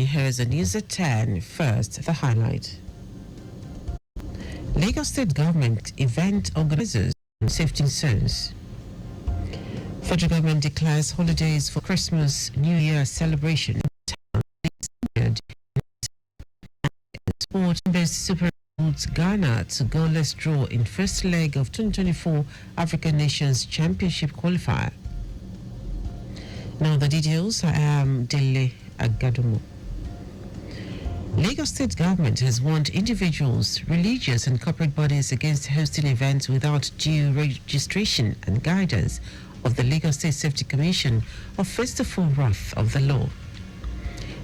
Here's the news at 10. First, the highlight. Lagos State Government event organizers on safety concerns. Federal government declares holidays for Christmas, New Year celebration. Sport best Super Ghana to goalless draw in first leg of 2024 African Nations Championship qualifier. Now the details. I am Dele Agadumo. Lagos State Government has warned individuals, religious and corporate bodies against hosting events without due registration and guidance of the Lagos State Safety Commission or face the full wrath of the law.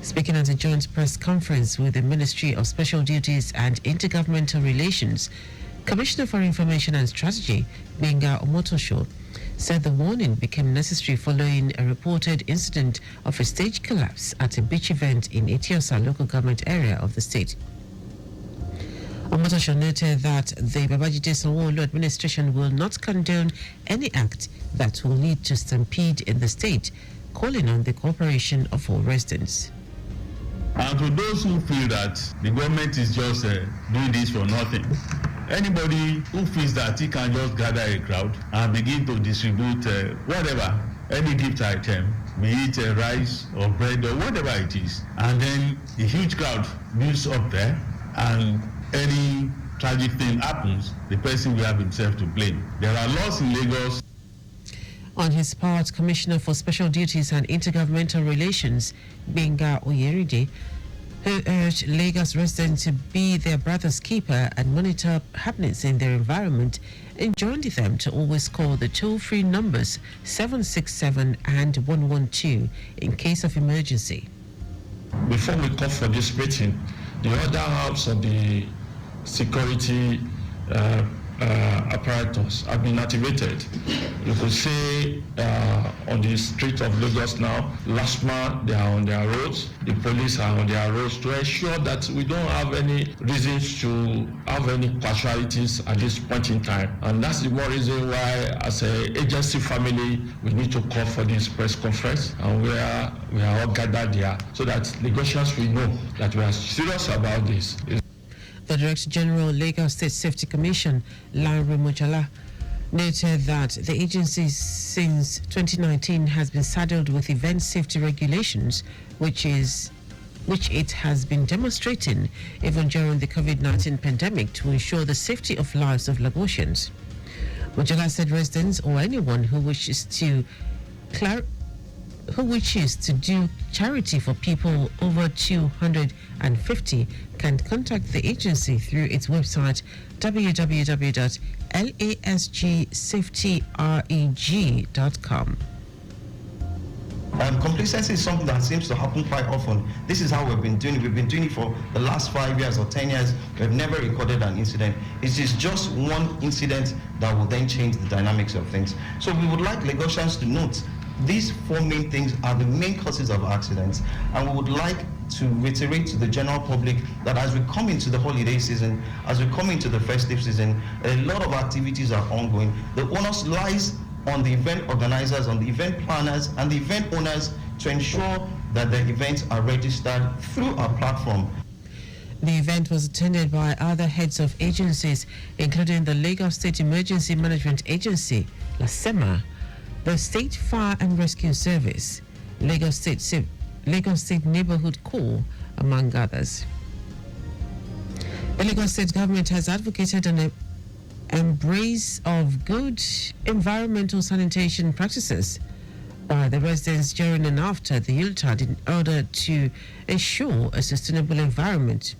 Speaking at a joint press conference with the Ministry of Special Duties and Intergovernmental Relations, Commissioner for Information and Strategy, Benga Omotosho, said the warning became necessary following a reported incident of a stage collapse at a beach event in Etiosa local government area of the state. Omotosho noted that the Babajide Sanwo-Olu administration will not condone any act that will lead to stampede in the state, calling on the cooperation of all residents. And to those who feel that the government is just doing this for nothing, anybody who feels that he can just gather a crowd and begin to distribute whatever, any gift item, be it rice or bread or whatever it is, and then a huge crowd builds up there, and any tragic thing happens, the person will have himself to blame. There are laws in Lagos. On his part, Commissioner for Special Duties and Intergovernmental Relations, Benga Oyeride, who urged Lagos residents to be their brother's keeper and monitor happenings in their environment, enjoined them to always call the toll-free numbers 767 and 112 in case of emergency. Before we call for this meeting, the other halves of the security apparatus have been activated. You could say on the street of Lagos now, LASMA, they are on their roads, the police are on their roads to ensure that we don't have any reasons to have any casualties at this point in time. And that's the more reason why, as an agency family, we need to call for this press conference, and we are all gathered there so that Lagosians will know that we are serious about this. The Director General, Lagos State Safety Commission, Lanre Mojala, noted that the agency since 2019 has been saddled with event safety regulations, which it has been demonstrating even during the COVID-19 pandemic to ensure the safety of lives of Lagosians. Mojala said residents or anyone who wishes to do charity for people over 250 can contact the agency through its website www.lasgsafetyreg.com. Complacency is something that seems to happen quite often. This is how we've been doing it. We've been doing it for the last 5 years or 10 years. We've never recorded an incident. It is just one incident that will then change the dynamics of things. So we would like Lagosians to note these four main things are the main causes of accidents, and we would like to reiterate to the general public that as we come into the holiday season, as we come into the festive season, a lot of activities are ongoing. The onus lies on the event organizers, on the event planners, and the event owners to ensure that the events are registered through our platform. The event was attended by other heads of agencies, including the Lagos State Emergency Management Agency, LASEMA, the State Fire and Rescue Service, Lagos State Neighborhood Corps, among others. The Lagos State government has advocated an embrace of good environmental sanitation practices by the residents during and after the Yuletide in order to ensure a sustainable environment.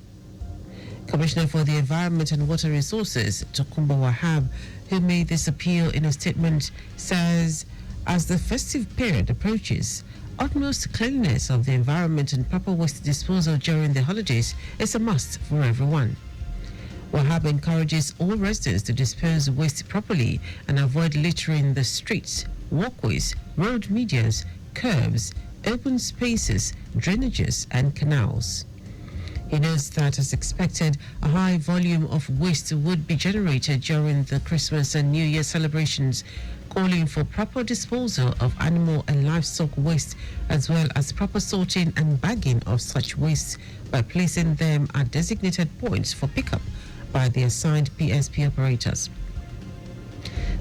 Commissioner for the Environment and Water Resources, Tokumbo Wahab, who made this appeal in a statement, says as the festive period approaches, utmost cleanliness of the environment and proper waste disposal during the holidays is a must for everyone. Wahab encourages all residents to dispose of waste properly and avoid littering the streets, walkways, road medians, curbs, open spaces, drainages and canals. He notes that, as expected, a high volume of waste would be generated during the Christmas and New Year celebrations, calling for proper disposal of animal and livestock waste, as well as proper sorting and bagging of such waste by placing them at designated points for pickup by the assigned PSP operators.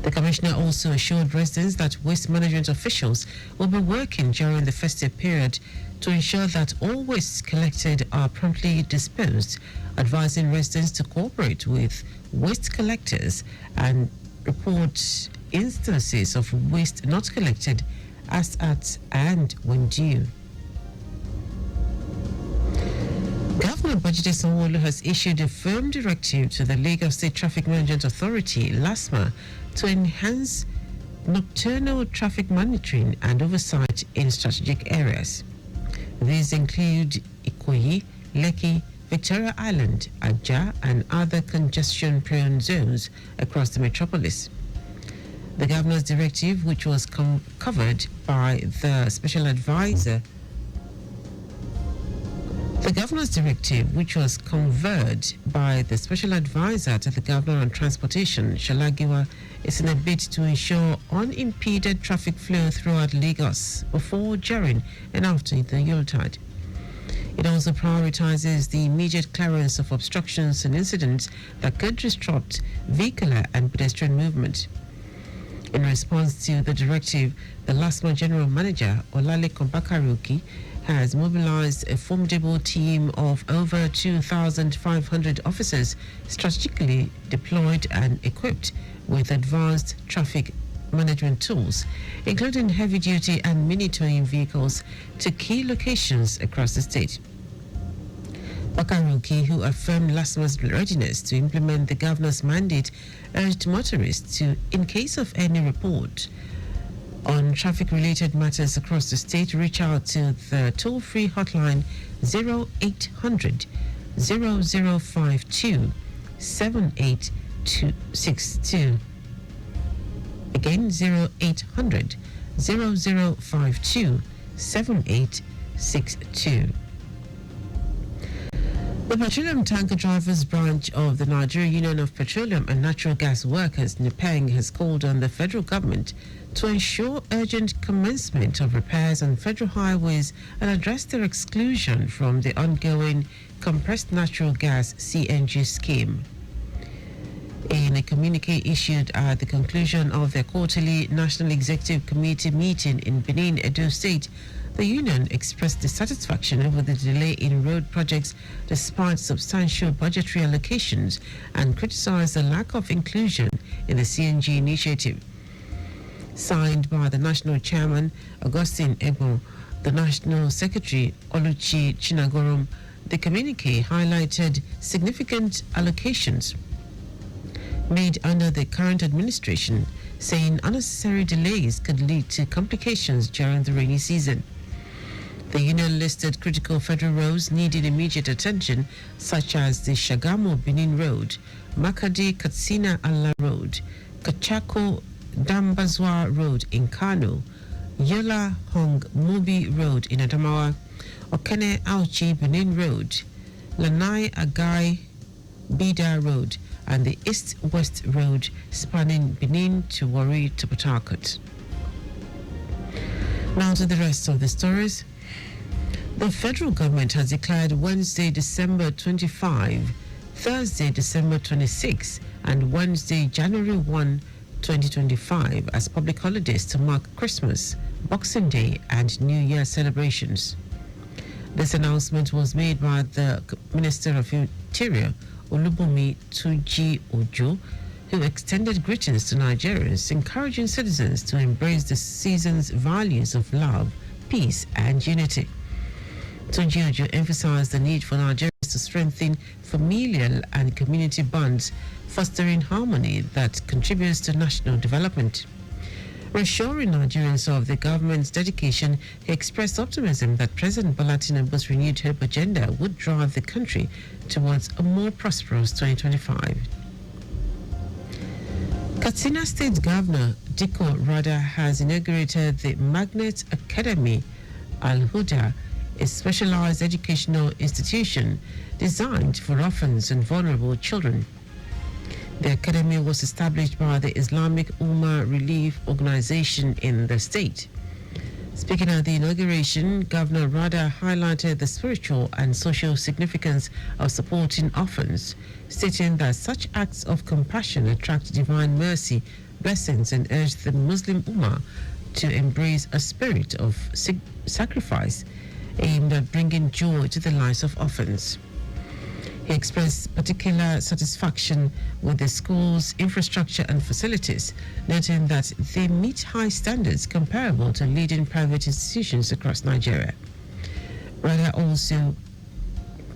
The Commissioner also assured residents that waste management officials will be working during the festive period to ensure that all wastes collected are promptly disposed, advising residents to cooperate with waste collectors and report instances of waste not collected as at and when due. Governor Babajide Sanwo-Olu has issued a firm directive to the Lagos State Traffic Management Authority, LASMA, to enhance nocturnal traffic monitoring and oversight in strategic areas. These include Ikoyi, Lekki, Victoria Island, Ajah, and other congestion-prone zones across the metropolis. The governor's directive, which was covered by the special advisor, to the Governor on Transportation, Shalagiwa, is in a bid to ensure unimpeded traffic flow throughout Lagos before, during, and after the Yuletide. It also prioritizes the immediate clearance of obstructions and incidents that could disrupt vehicular and pedestrian movement. In response to the directive, the LASMA General Manager, Olalekan Bakaruki, has mobilized a formidable team of over 2,500 officers strategically deployed and equipped with advanced traffic management tools, including heavy-duty and mini-towing vehicles, to key locations across the state. Bakaruki, who affirmed LASMA's readiness to implement the governor's mandate, urged motorists to, in case of any report on traffic-related matters across the state, reach out to the toll-free hotline 0800 0052 7862. Again, 0800 0052 7862. The Petroleum Tanker Drivers Branch of the Nigerian Union of Petroleum and Natural Gas Workers, NEPENG, has called on the federal government to ensure urgent commencement of repairs on federal highways and address their exclusion from the ongoing compressed natural gas CNG scheme. In a communique issued at the conclusion of their quarterly National Executive Committee meeting in Benin, Edo State, the union expressed dissatisfaction over the delay in road projects despite substantial budgetary allocations and criticized the lack of inclusion in the CNG initiative. Signed by the National Chairman, Augustine Ebo, the National Secretary, Oluchi Chinagorum, the communique highlighted significant allocations made under the current administration, saying unnecessary delays could lead to complications during the rainy season. The union listed critical federal roads needing immediate attention, such as the Shagamu-Benin Road, Makadi-Katsina-Allah Road, Kachako-Dambazwa Road in Kano, Yola-Hong-Mubi Road in Adamawa, Okene-Auchi-Benin Road, Lanai-Agai-Bida Road, and the East-West Road spanning Benin to Warri to Port Harcourt. Now to the rest of the stories. The federal government has declared Wednesday, December 25, Thursday, December 26, and Wednesday, January 1, 2025 as public holidays to mark Christmas, Boxing Day, and New Year celebrations. This announcement was made by the Minister of Interior, Olubunmi Tuji Ojo, who extended greetings to Nigerians, encouraging citizens to embrace the season's values of love, peace, and unity. Tunji Ojo emphasized the need for Nigerians to strengthen familial and community bonds, fostering harmony that contributes to national development. Reassuring Nigerians of the government's dedication, he expressed optimism that President Bola Tinubu's renewed hope agenda would drive the country towards a more prosperous 2025. Katsina State Governor Dikko Rada has inaugurated the Magnet Academy Al-Huda, a specialized educational institution designed for orphans and vulnerable children. The academy was established by the Islamic Ummah Relief Organization in the state. Speaking at the inauguration, Governor Rada highlighted the spiritual and social significance of supporting orphans, stating that such acts of compassion attract divine mercy, blessings, and urged the Muslim Ummah to embrace a spirit of sacrifice aimed at bringing joy to the lives of orphans. He expressed particular satisfaction with the school's infrastructure and facilities, noting that they meet high standards comparable to leading private institutions across Nigeria. Rada also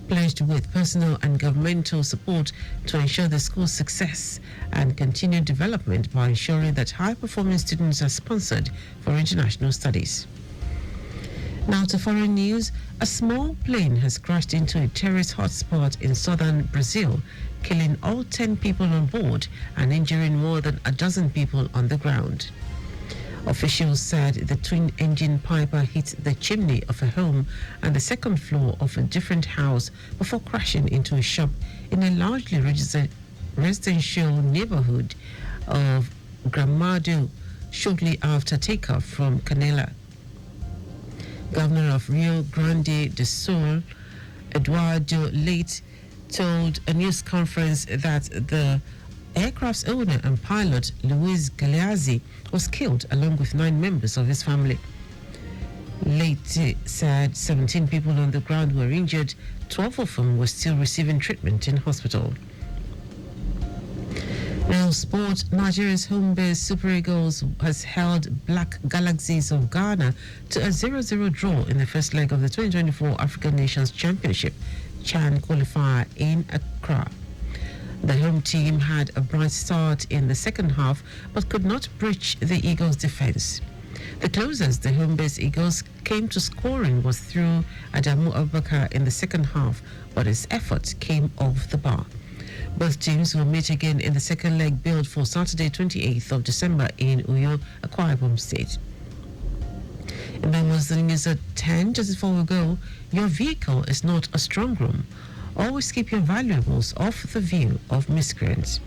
pledged with personal and governmental support to ensure the school's success and continued development by ensuring that high-performing students are sponsored for international studies. Now to foreign news, a small plane has crashed into a terrorist hotspot in southern Brazil, killing all 10 people on board and injuring more than a dozen people on the ground. Officials said the twin-engine Piper hit the chimney of a home and the second floor of a different house before crashing into a shop in a largely residential neighborhood of Gramado shortly after takeoff from Canela. Governor of Rio Grande do Sul, Eduardo Leite, told a news conference that the aircraft's owner and pilot, Luiz Galeazzi, was killed along with 9 members of his family. Leite said 17 people on the ground were injured, 12 of them were still receiving treatment in hospital. Now, sport. Nigeria's home-based Super Eagles has held Black Galaxies of Ghana to a 0-0 draw in the first leg of the 2024 African Nations Championship CHAN qualifier in Accra. The home team had a bright start in the second half but could not breach the Eagles' defense. The closest the home-based Eagles came to scoring was through Adamu Abubakar in the second half, but his efforts came off the bar. Both teams will meet again in the second leg billed for Saturday, 28th of December in Uyo, Akwa Ibom State. And then was the news at 10. Just before we go, your vehicle is not a strong room. Always keep your valuables off the view of miscreants.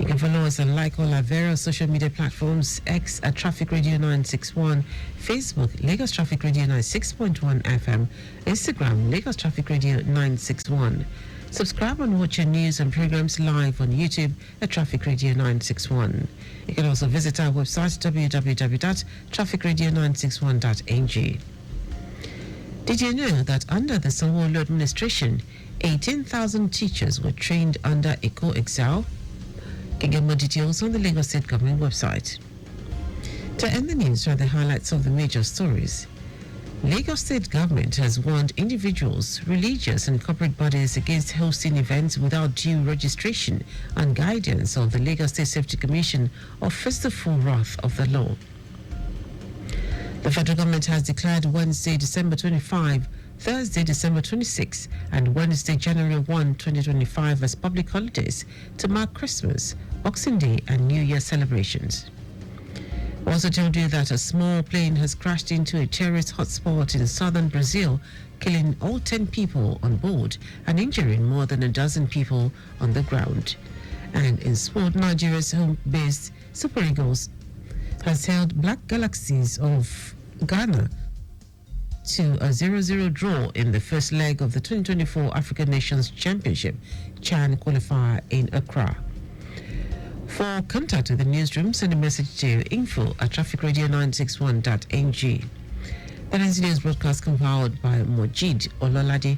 You can follow us and like all our various social media platforms: X at Traffic Radio 961, Facebook Lagos Traffic Radio 96.1 FM, Instagram Lagos Traffic Radio 961. Subscribe and watch your news and programs live on YouTube at Traffic Radio 961. You can also visit our website www.trafficradio961.ng. Did you know that under the Sanwo-Olu administration, 18,000 teachers were trained under Eco Excel? You can get more details on the Lagos State Government website. To end the news are the highlights of the major stories. Lagos State Government has warned individuals, religious and corporate bodies against hosting events without due registration and guidance of the Lagos State Safety Commission or face the full wrath of the law. The federal government has declared Wednesday, December 25, Thursday, December 26, and Wednesday, January 1, 2025 as public holidays to mark Christmas, Boxing Day and New Year celebrations. We also told you that a small plane has crashed into a terrorist hotspot in southern Brazil, killing all 10 people on board and injuring more than a dozen people on the ground. And in sport, Nigeria's home-based Super Eagles has held Black Galaxies of Ghana to a 0-0 draw in the first leg of the 2024 African Nations Championship CHAN qualifier in Accra. For contact with the newsroom, send a message to info@trafficradio961.ng. That is the news broadcast compiled by Mojid Ololade.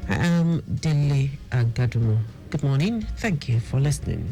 I am Dele Agadumo. Good morning. Thank you for listening.